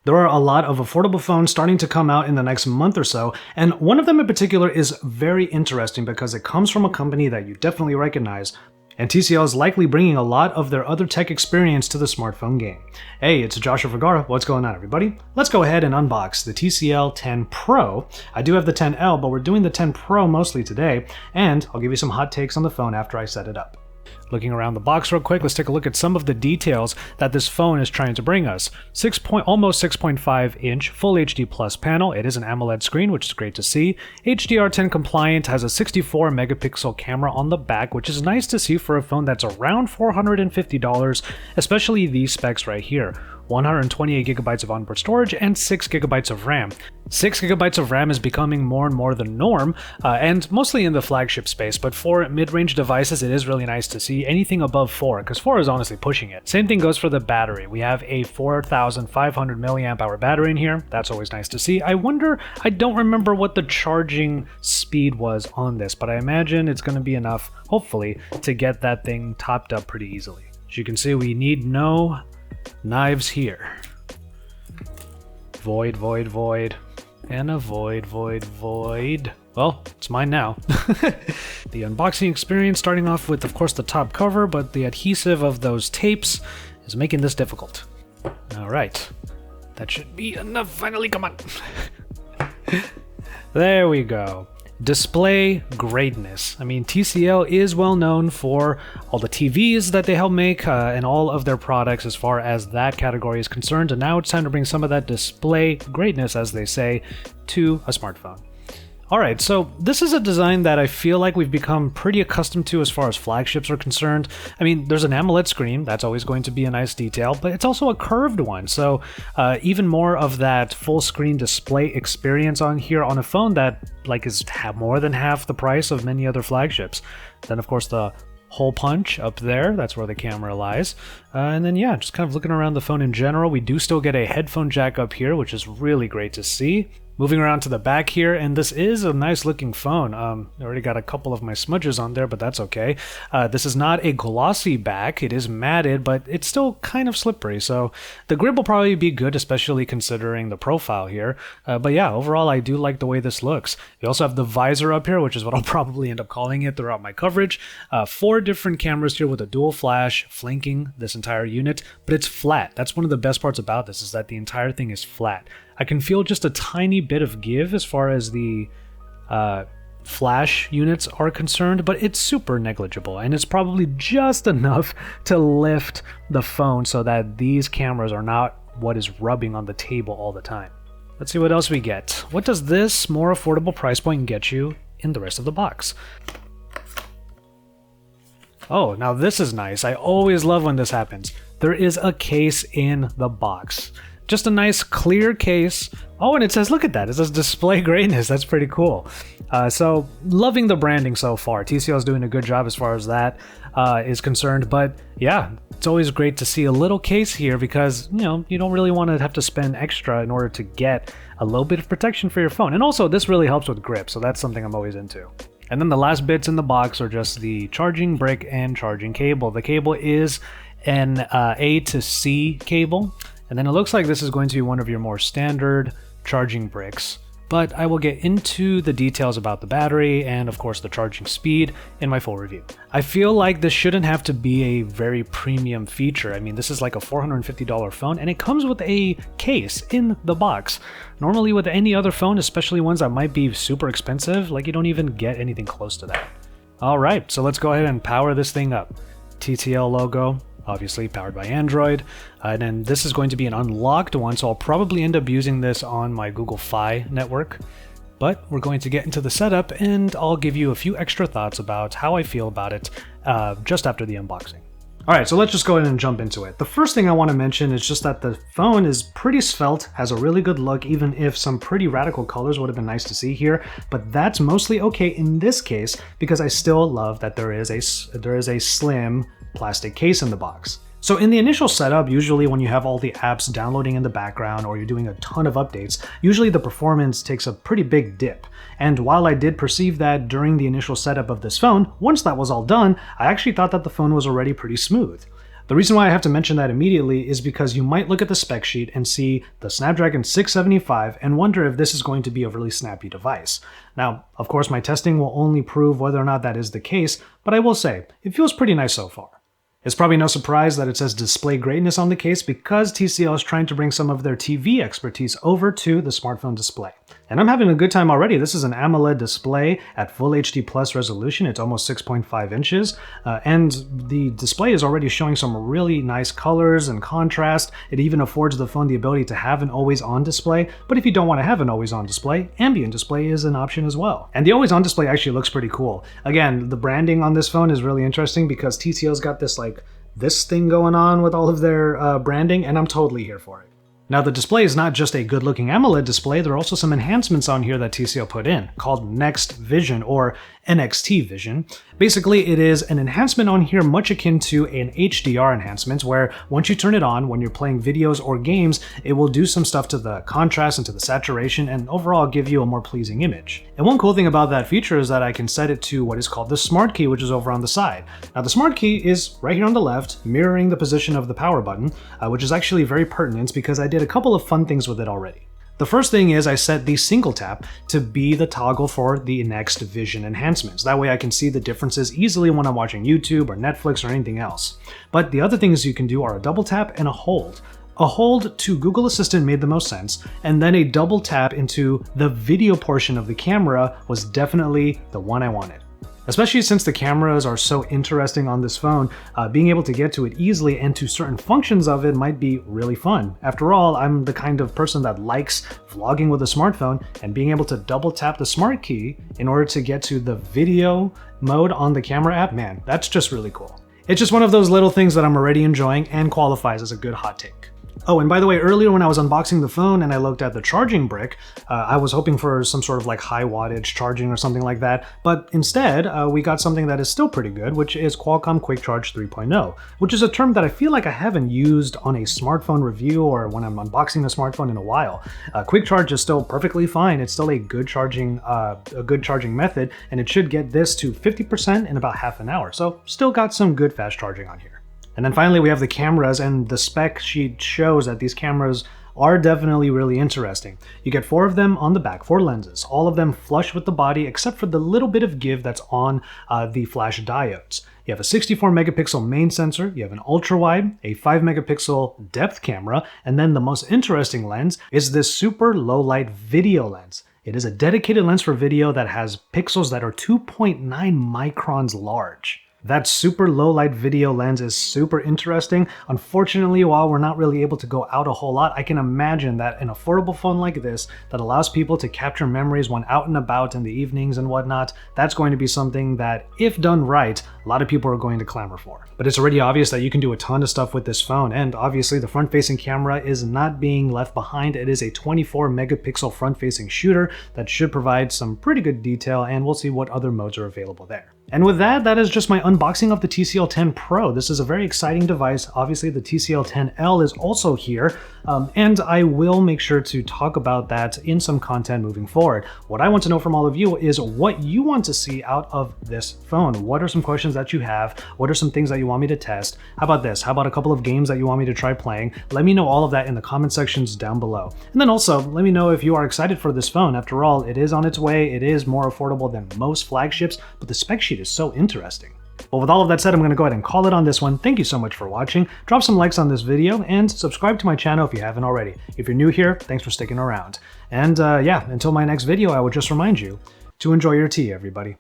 There are a lot of affordable phones starting to come out in the next month or so, and one of them in particular is very interesting because it comes from a company that you definitely recognize, and TCL is likely bringing a lot of their other tech experience to the smartphone game. Hey, it's Joshua Vergara. What's going on, everybody? Let's go ahead and unbox the TCL 10 Pro. I do have the 10L, but we're doing the 10 Pro mostly today, and I'll give you some hot takes on the phone after I set it up. Looking around the box real quick, let's take a look at some of the details that this phone is trying to bring us. Almost 6.5 inch Full HD Plus panel. It is an AMOLED screen, which is great to see. HDR10 compliant, has a 64 megapixel camera on the back, which is nice to see for a phone that's around $450, especially these specs right here. 128 gigabytes of onboard storage and 6 gigabytes of RAM. 6 gigabytes of RAM is becoming more and more the norm, and mostly in the flagship space, but for mid-range devices it is really nice to see anything above 4, because 4 is honestly pushing it. Same thing goes for the battery. We have a 4,500 milliamp hour battery in here. That's always nice to see. I don't remember what the charging speed was on this, but I imagine it's going to be enough, hopefully, to get that thing topped up pretty easily. As you can see, we need no knives here. Void, void, void. And a void, void, void. Well, it's mine now. The unboxing experience, starting off with, of course, the top cover, but the adhesive of those tapes is making this difficult. All right. That should be enough. Finally, come on. There we go. Display greatness. I mean, TCL is well known for all the TVs that they help make and all of their products as far as that category is concerned, and now it's time to bring some of that display greatness, as they say, to a smartphone. Alright, so this is a design that I feel like we've become pretty accustomed to as far as flagships are concerned. I mean, there's an AMOLED screen, that's always going to be a nice detail, but it's also a curved one, so even more of that full screen display experience on here on a phone that is more than half the price of many other flagships. Then of course the hole punch up there, that's where the camera lies. And then yeah, just kind of looking around the phone in general, we do still get a headphone jack up here, which is really great to see. Moving around to the back here, and this is a nice looking phone. I already got a couple of my smudges on there, but that's okay. This is not a glossy back, it is matted, but it's still kind of slippery, so the grip will probably be good, especially considering the profile here. But yeah, overall I do like the way this looks. We also have the visor up here, which is what I'll probably end up calling it throughout my coverage. 4 different cameras here with a dual flash flanking this entire unit, but it's flat. That's one of the best parts about this, is that the entire thing is flat. I can feel just a tiny bit of give as far as the flash units are concerned, but it's super negligible, and it's probably just enough to lift the phone so that these cameras are not what is rubbing on the table all the time. Let's see what else we get. What does this more affordable price point get you in the rest of the box? Oh, now this is nice. I always love when this happens. There is a case in the box. Just a nice clear case. Oh, and it says, look at that, it says display greatness. That's pretty cool. So loving the branding so far. TCL is doing a good job as far as that is concerned. But yeah, it's always great to see a little case here because, you know, you don't really want to have to spend extra in order to get a little bit of protection for your phone. And also this really helps with grip, so that's something I'm always into. And then the last bits in the box are just the charging brick and charging cable. The cable is an A to C cable. And then it looks like this is going to be one of your more standard charging bricks, but I will get into the details about the battery and of course the charging speed in my full review. I feel like this shouldn't have to be a very premium feature. I mean, this is like a $450 phone and it comes with a case in the box. Normally with any other phone, especially ones that might be super expensive, like you don't even get anything close to that. All right, so let's go ahead and power this thing up. TCL logo, obviously powered by Android, and then this is going to be an unlocked one, so I'll probably end up using this on my Google Fi network. But we're going to get into the setup, and I'll give you a few extra thoughts about how I feel about it just after the unboxing. Alright, so let's just go ahead and jump into it. The first thing I want to mention is just that the phone is pretty svelte, has a really good look, even if some pretty radical colors would have been nice to see here, but that's mostly okay in this case because I still love that there is a slim plastic case in the box. So in the initial setup, usually when you have all the apps downloading in the background or you're doing a ton of updates, usually the performance takes a pretty big dip. And while I did perceive that during the initial setup of this phone, once that was all done, I actually thought that the phone was already pretty smooth. The reason why I have to mention that immediately is because you might look at the spec sheet and see the Snapdragon 675 and wonder if this is going to be a really snappy device. Now, of course, my testing will only prove whether or not that is the case, but I will say, it feels pretty nice so far. It's probably no surprise that it says display greatness on the case because TCL is trying to bring some of their TV expertise over to the smartphone display. And I'm having a good time already. This is an AMOLED display at Full HD Plus resolution. It's almost 6.5 inches. And the display is already showing some really nice colors and contrast. It even affords the phone the ability to have an always-on display. But if you don't want to have an always-on display, ambient display is an option as well. And the always-on display actually looks pretty cool. Again, the branding on this phone is really interesting because TCL's got this thing going on with all of their branding, and I'm totally here for it. Now, the display is not just a good-looking AMOLED display, there are also some enhancements on here that TCL put in, called Next Vision, or NXT Vision. Basically, it is an enhancement on here much akin to an HDR enhancement, where once you turn it on, when you're playing videos or games, it will do some stuff to the contrast and to the saturation, and overall give you a more pleasing image. And one cool thing about that feature is that I can set it to what is called the Smart Key, which is over on the side. Now, the Smart Key is right here on the left, mirroring the position of the power button, which is actually very pertinent because I did a couple of fun things with it already. The first thing is I set the single tap to be the toggle for the Next Vision enhancements. That way I can see the differences easily when I'm watching YouTube or Netflix or anything else. But the other things you can do are a double tap and a hold. A hold to Google Assistant made the most sense, and then a double tap into the video portion of the camera was definitely the one I wanted. Especially since the cameras are so interesting on this phone, being able to get to it easily and to certain functions of it might be really fun. After all, I'm the kind of person that likes vlogging with a smartphone, and being able to double tap the Smart Key in order to get to the video mode on the camera app, man, that's just really cool. It's just one of those little things that I'm already enjoying and qualifies as a good hot take. Oh, and by the way, earlier when I was unboxing the phone and I looked at the charging brick, I was hoping for some sort of high wattage charging or something like that, but instead we got something that is still pretty good, which is Qualcomm Quick Charge 3.0, which is a term that I feel like I haven't used on a smartphone review or when I'm unboxing a smartphone in a while. Quick Charge is still perfectly fine. It's still a good charging method, and it should get this to 50% in about half an hour. So still got some good fast charging on here. And then finally, we have the cameras, and the spec sheet shows that these cameras are definitely really interesting. You get 4 of them on the back, 4 lenses, all of them flush with the body except for the little bit of give that's on the flash diodes. You have a 64 megapixel main sensor, you have an ultra wide, a 5 megapixel depth camera, and then the most interesting lens is this super low light video lens. It is a dedicated lens for video that has pixels that are 2.9 microns large. That super low light video lens is super interesting. Unfortunately, while we're not really able to go out a whole lot, I can imagine that an affordable phone like this that allows people to capture memories when out and about in the evenings and whatnot, that's going to be something that, if done right, a lot of people are going to clamor for. But it's already obvious that you can do a ton of stuff with this phone, and obviously the front-facing camera is not being left behind. It is a 24 megapixel front-facing shooter that should provide some pretty good detail, and we'll see what other modes are available there. And with that, that is just my unboxing of the TCL 10 Pro. This is a very exciting device. Obviously, the TCL 10L is also here, and I will make sure to talk about that in some content moving forward. What I want to know from all of you is what you want to see out of this phone. What are some questions that you have? What are some things that you want me to test? How about this? How about a couple of games that you want me to try playing? Let me know all of that in the comment sections down below. And then also, let me know if you are excited for this phone. After all, it is on its way. It is more affordable than most flagships, but the spec sheet is so interesting. Well, with all of that said, I'm going to go ahead and call it on this one. Thank you so much for watching. Drop some likes on this video and subscribe to my channel if you haven't already. If you're new here, thanks for sticking around. And yeah, until my next video, I would just remind you to enjoy your tea, everybody.